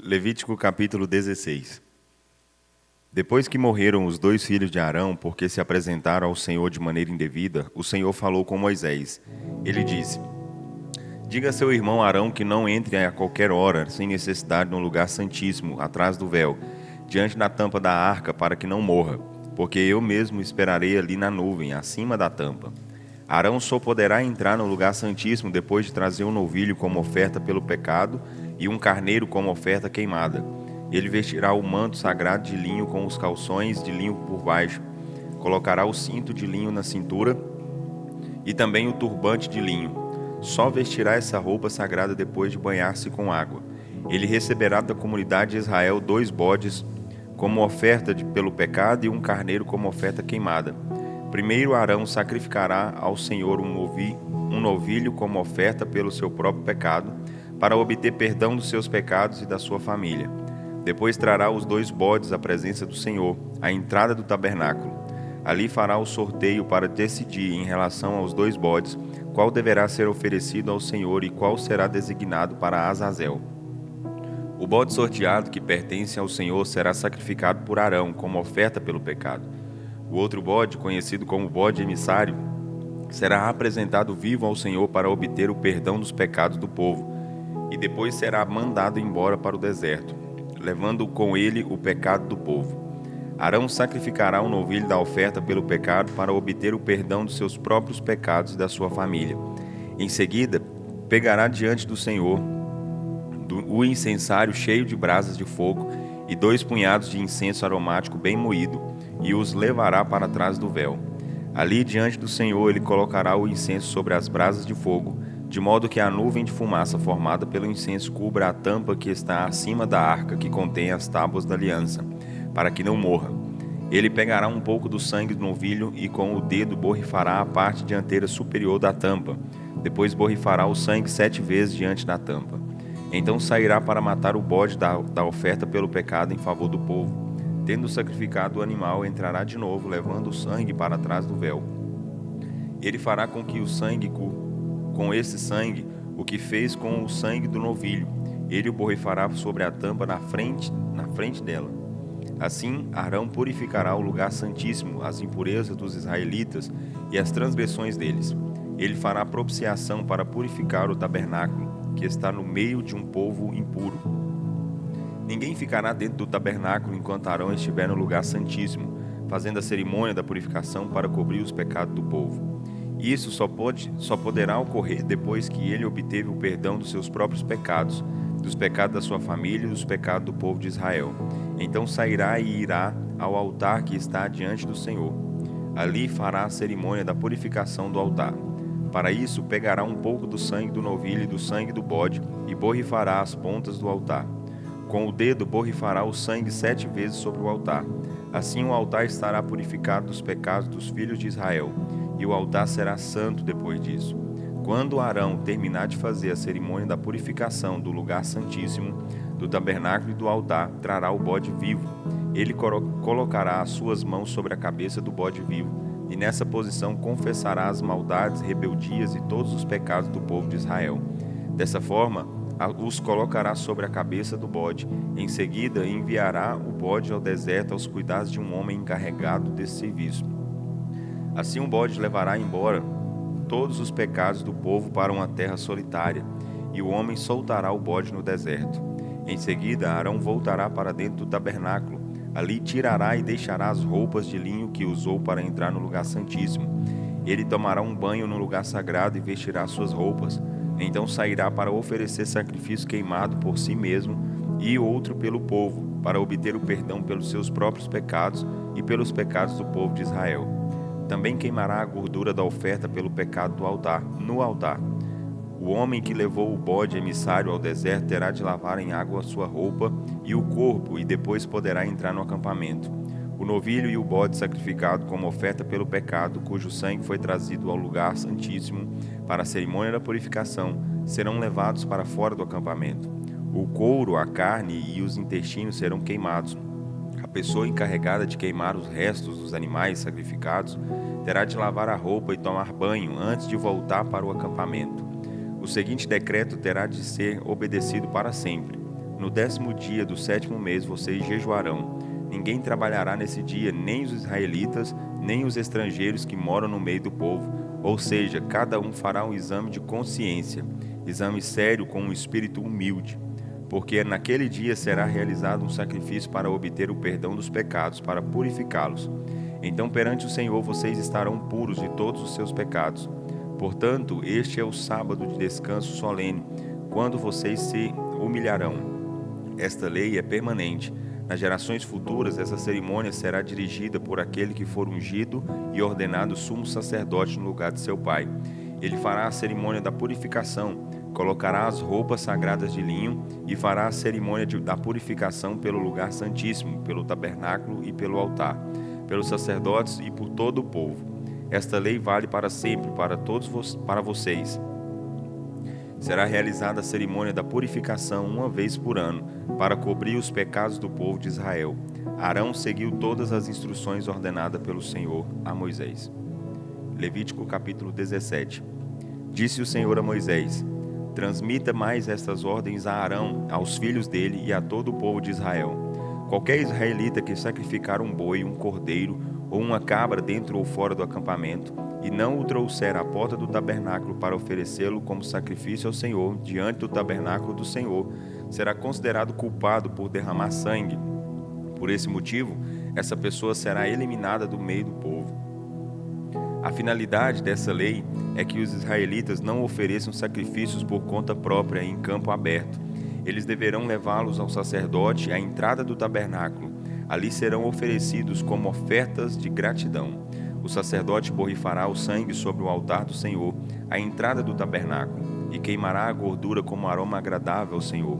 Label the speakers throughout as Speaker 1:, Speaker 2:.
Speaker 1: Levítico capítulo 16. Depois que morreram os 2 filhos de Arão, porque se apresentaram ao Senhor de maneira indevida, o Senhor falou com Moisés. Ele disse: Diga a seu irmão Arão que não entre a qualquer hora, sem necessidade, no lugar santíssimo, atrás do véu, diante da tampa da arca, para que não morra, porque eu mesmo esperarei ali na nuvem, acima da tampa. Arão só poderá entrar no lugar santíssimo depois de trazer um novilho como oferta pelo pecado e um carneiro como oferta queimada. Ele vestirá o manto sagrado de linho com os calções de linho por baixo. Colocará o cinto de linho na cintura e também o turbante de linho. Só vestirá essa roupa sagrada depois de banhar-se com água. Ele receberá da comunidade de Israel 2 bodes como oferta pelo pecado e um carneiro como oferta queimada. Primeiro Arão sacrificará ao Senhor um novilho como oferta pelo seu próprio pecado, para obter perdão dos seus pecados e da sua família. Depois trará os 2 bodes à presença do Senhor, à entrada do tabernáculo. Ali fará o sorteio para decidir, em relação aos 2 bodes, qual deverá ser oferecido ao Senhor e qual será designado para Azazel. O bode sorteado que pertence ao Senhor será sacrificado por Arão como oferta pelo pecado. O outro bode, conhecido como bode emissário, será apresentado vivo ao Senhor para obter o perdão dos pecados do povo, e depois será mandado embora para o deserto, levando com ele o pecado do povo. Arão sacrificará um novilho da oferta pelo pecado para obter o perdão dos seus próprios pecados e da sua família. Em seguida, pegará diante do Senhor o incensário cheio de brasas de fogo e 2 punhados de incenso aromático bem moído, e os levará para trás do véu. Ali diante do Senhor ele colocará o incenso sobre as brasas de fogo, de modo que a nuvem de fumaça formada pelo incenso cubra a tampa que está acima da arca que contém as tábuas da aliança, para que não morra. Ele pegará um pouco do sangue do novilho e com o dedo borrifará a parte dianteira superior da tampa. Depois borrifará o sangue 7 vezes diante da tampa. Então sairá para matar o bode da oferta pelo pecado em favor do povo. Tendo sacrificado o animal, entrará de novo, levando o sangue para trás do véu. Ele fará com esse sangue, o que fez com o sangue do novilho. Ele o borrifará sobre a tampa na frente dela. Assim, Arão purificará o lugar santíssimo, as impurezas dos israelitas e as transgressões deles. Ele fará propiciação para purificar o tabernáculo, que está no meio de um povo impuro. Ninguém ficará dentro do tabernáculo enquanto Arão estiver no lugar santíssimo, fazendo a cerimônia da purificação para cobrir os pecados do povo. Isso só poderá ocorrer depois que ele obteve o perdão dos seus próprios pecados, dos pecados da sua família e dos pecados do povo de Israel. Então sairá e irá ao altar que está diante do Senhor. Ali fará a cerimônia da purificação do altar. Para isso, pegará um pouco do sangue do novilho e do sangue do bode e borrifará as pontas do altar. Com o dedo borrifará o sangue 7 vezes sobre o altar. Assim o altar estará purificado dos pecados dos filhos de Israel, e o altar será santo depois disso. Quando Arão terminar de fazer a cerimônia da purificação do lugar santíssimo, do tabernáculo e do altar, trará o bode vivo. Ele colocará as suas mãos sobre a cabeça do bode vivo, e nessa posição confessará as maldades, rebeldias e todos os pecados do povo de Israel. Dessa forma, os colocará sobre a cabeça do bode. Em seguida, enviará o bode ao deserto aos cuidados de um homem encarregado desse serviço. Assim o bode levará embora todos os pecados do povo para uma terra solitária, e o homem soltará o bode no deserto. Em seguida, Arão voltará para dentro do tabernáculo. Ali tirará e deixará as roupas de linho que usou para entrar no lugar santíssimo. Ele tomará um banho no lugar sagrado e vestirá suas roupas. Então sairá para oferecer sacrifício queimado por si mesmo e outro pelo povo, para obter o perdão pelos seus próprios pecados e pelos pecados do povo de Israel. Também queimará a gordura da oferta pelo pecado do altar, no altar. O homem que levou o bode emissário ao deserto terá de lavar em água a sua roupa e o corpo, e depois poderá entrar no acampamento. O novilho e o bode sacrificado como oferta pelo pecado, cujo sangue foi trazido ao lugar santíssimo para a cerimônia da purificação, serão levados para fora do acampamento. O couro, a carne e os intestinos serão queimados. A pessoa encarregada de queimar os restos dos animais sacrificados terá de lavar a roupa e tomar banho antes de voltar para o acampamento. O seguinte decreto terá de ser obedecido para sempre. No 10º dia do 7º mês vocês jejuarão. Ninguém trabalhará nesse dia, nem os israelitas, nem os estrangeiros que moram no meio do povo. Ou seja, cada um fará um exame de consciência, exame sério com um espírito humilde. Porque naquele dia será realizado um sacrifício para obter o perdão dos pecados, para purificá-los. Então perante o Senhor vocês estarão puros de todos os seus pecados. Portanto, este é o sábado de descanso solene, quando vocês se humilharão. Esta lei é permanente. Nas gerações futuras, essa cerimônia será dirigida por aquele que for ungido e ordenado sumo sacerdote no lugar de seu pai. Ele fará a cerimônia da purificação, colocará as roupas sagradas de linho e fará a cerimônia da purificação pelo lugar santíssimo, pelo tabernáculo e pelo altar, pelos sacerdotes e por todo o povo. Esta lei vale para sempre, para vocês. Será realizada a cerimônia da purificação uma vez por ano, para cobrir os pecados do povo de Israel. Arão seguiu todas as instruções ordenadas pelo Senhor a Moisés. Levítico capítulo 17. Disse o Senhor a Moisés: transmita mais estas ordens a Arão, aos filhos dele e a todo o povo de Israel. Qualquer israelita que sacrificar um boi, um cordeiro ou uma cabra dentro ou fora do acampamento, e não o trouxer à porta do tabernáculo para oferecê-lo como sacrifício ao Senhor, diante do tabernáculo do Senhor, será considerado culpado por derramar sangue. Por esse motivo, essa pessoa será eliminada do meio do povo. A finalidade dessa lei é que os israelitas não ofereçam sacrifícios por conta própria em campo aberto. Eles deverão levá-los ao sacerdote à entrada do tabernáculo. Ali serão oferecidos como ofertas de gratidão. O sacerdote borrifará o sangue sobre o altar do Senhor, à entrada do tabernáculo, e queimará a gordura como aroma agradável ao Senhor.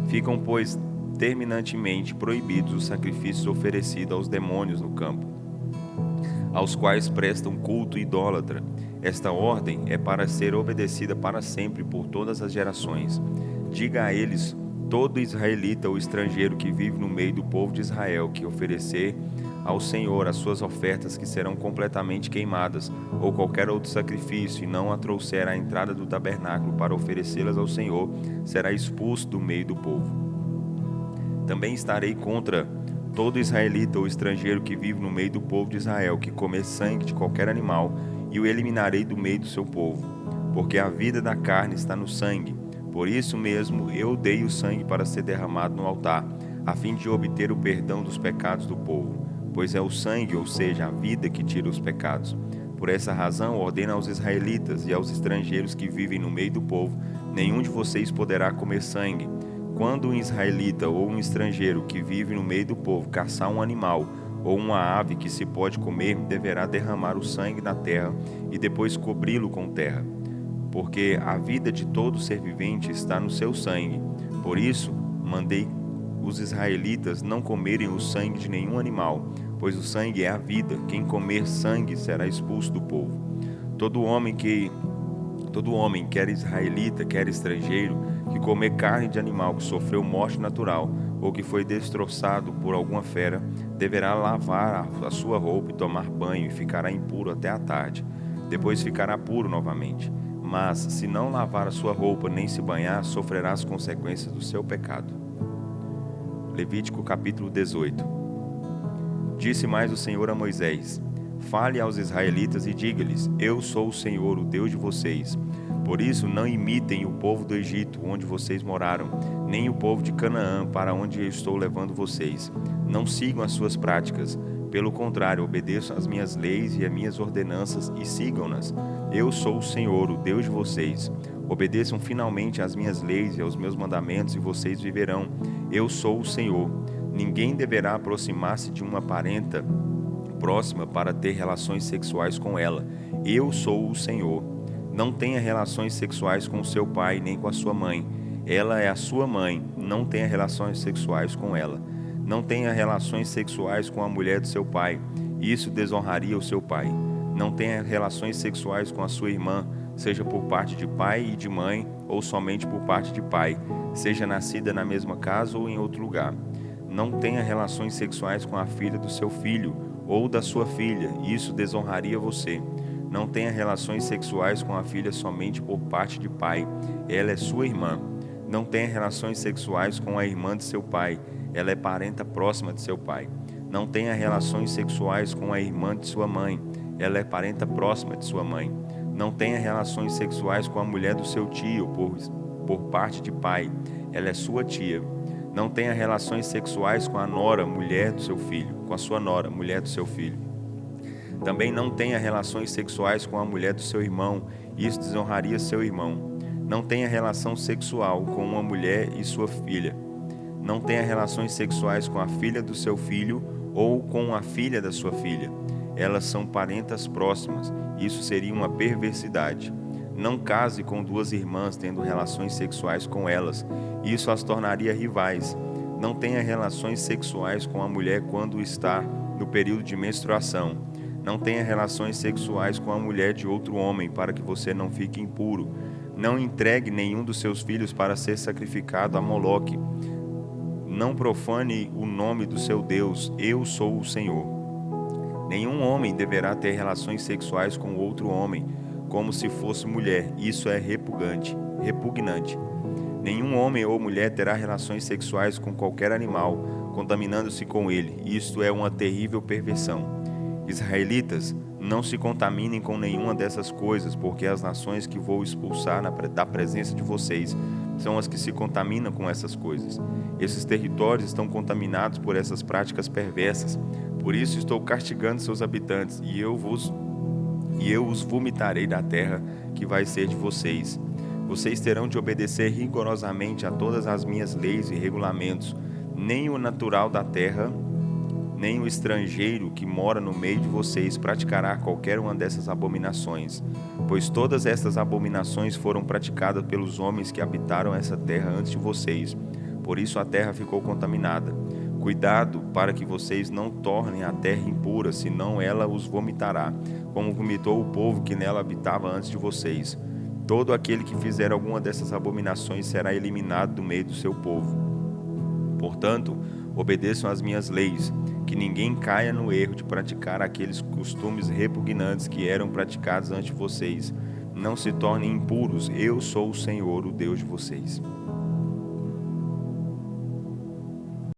Speaker 1: Ficam, pois, terminantemente proibidos os sacrifícios oferecidos aos demônios no campo, aos quais prestam culto idólatra. Esta ordem é para ser obedecida para sempre por todas as gerações. Diga a eles: todo israelita ou estrangeiro que vive no meio do povo de Israel, que oferecer ao Senhor as suas ofertas, que serão completamente queimadas, ou qualquer outro sacrifício, e não a trouxer à entrada do tabernáculo para oferecê-las ao Senhor, será expulso do meio do povo. Também estarei contra todo israelita ou estrangeiro que vive no meio do povo de Israel, que comer sangue de qualquer animal, e o eliminarei do meio do seu povo, porque a vida da carne está no sangue. Por isso mesmo eu dei o sangue para ser derramado no altar, a fim de obter o perdão dos pecados do povo, pois é o sangue, ou seja, a vida, que tira os pecados. Por essa razão ordena aos israelitas e aos estrangeiros que vivem no meio do povo: nenhum de vocês poderá comer sangue. Quando um israelita ou um estrangeiro que vive no meio do povo caçar um animal ou uma ave que se pode comer, deverá derramar o sangue na terra e depois cobri-lo com terra, porque a vida de todo ser vivente está no seu sangue. Por isso mandei os israelitas não comerem o sangue de nenhum animal, pois o sangue é a vida. Quem comer sangue será expulso do povo. Todo homem, quer israelita, quer estrangeiro, que comer carne de animal que sofreu morte natural ou que foi destroçado por alguma fera, deverá lavar a sua roupa e tomar banho, e ficará impuro até a tarde. Depois ficará puro novamente. Mas, se não lavar a sua roupa nem se banhar, sofrerá as consequências do seu pecado. Levítico capítulo 18. Disse mais o Senhor a Moisés: fale aos israelitas e diga-lhes: eu sou o Senhor, o Deus de vocês. Por isso não imitem o povo do Egito, onde vocês moraram, nem o povo de Canaã, para onde eu estou levando vocês. Não sigam as suas práticas. Pelo contrário, obedeçam às minhas leis e às minhas ordenanças e sigam-nas. Eu sou o Senhor, o Deus de vocês. Obedeçam finalmente às minhas leis e aos meus mandamentos, e vocês viverão. Eu sou o Senhor. Ninguém deverá aproximar-se de uma parenta próxima para ter relações sexuais com ela. Eu sou o Senhor. Não tenha relações sexuais com o seu pai nem com a sua mãe. Ela é a sua mãe. Não tenha relações sexuais com ela. Não tenha relações sexuais com a mulher do seu pai. Isso desonraria o seu pai. Não tenha relações sexuais com a sua irmã, seja por parte de pai e de mãe, ou somente por parte de pai, seja nascida na mesma casa ou em outro lugar. Não tenha relações sexuais com a filha do seu filho ou da sua filha. Isso desonraria você. Não tenha relações sexuais com a filha somente por parte de pai. Ela é sua irmã. Não tenha relações sexuais com a irmã de seu pai, ela é parenta próxima de seu pai. Não tenha relações sexuais com a irmã de sua mãe, ela é parenta próxima de sua mãe. Não tenha relações sexuais com a mulher do seu tio, por parte de pai, ela é sua tia. Não tenha relações sexuais com a nora, mulher do seu filho, com a sua nora, mulher do seu filho. Também não tenha relações sexuais com a mulher do seu irmão, isso desonraria seu irmão. Não tenha relação sexual com uma mulher e sua filha. Não tenha relações sexuais com a filha do seu filho ou com a filha da sua filha. Elas são parentas próximas, isso seria uma perversidade. Não case com duas irmãs tendo relações sexuais com elas, isso as tornaria rivais. Não tenha relações sexuais com a mulher quando está no período de menstruação. Não tenha relações sexuais com a mulher de outro homem, para que você não fique impuro. Não entregue nenhum dos seus filhos para ser sacrificado a Moloque. Não profane o nome do seu Deus, eu sou o Senhor. Nenhum homem deverá ter relações sexuais com outro homem, como se fosse mulher, isso é repugnante. Nenhum homem ou mulher terá relações sexuais com qualquer animal, contaminando-se com ele, isto é uma terrível perversão. Israelitas, não se contaminem com nenhuma dessas coisas, porque as nações que vou expulsar da presença de vocês são as que se contaminam com essas coisas. Esses territórios estão contaminados por essas práticas perversas, por isso estou castigando seus habitantes, e eu os vomitarei da terra que vai ser de vocês. Vocês terão de obedecer rigorosamente a todas as minhas leis e regulamentos. Nem o natural da terra, nem o estrangeiro que mora no meio de vocês praticará qualquer uma dessas abominações, pois todas estas abominações foram praticadas pelos homens que habitaram essa terra antes de vocês. Por isso a terra ficou contaminada. Cuidado para que vocês não tornem a terra impura, senão ela os vomitará, como vomitou o povo que nela habitava antes de vocês. Todo aquele que fizer alguma dessas abominações será eliminado do meio do seu povo. Portanto, obedeçam às minhas leis, que ninguém caia no erro de praticar aqueles costumes repugnantes que eram praticados antes de vocês. Não se tornem impuros, eu sou o Senhor, o Deus de vocês.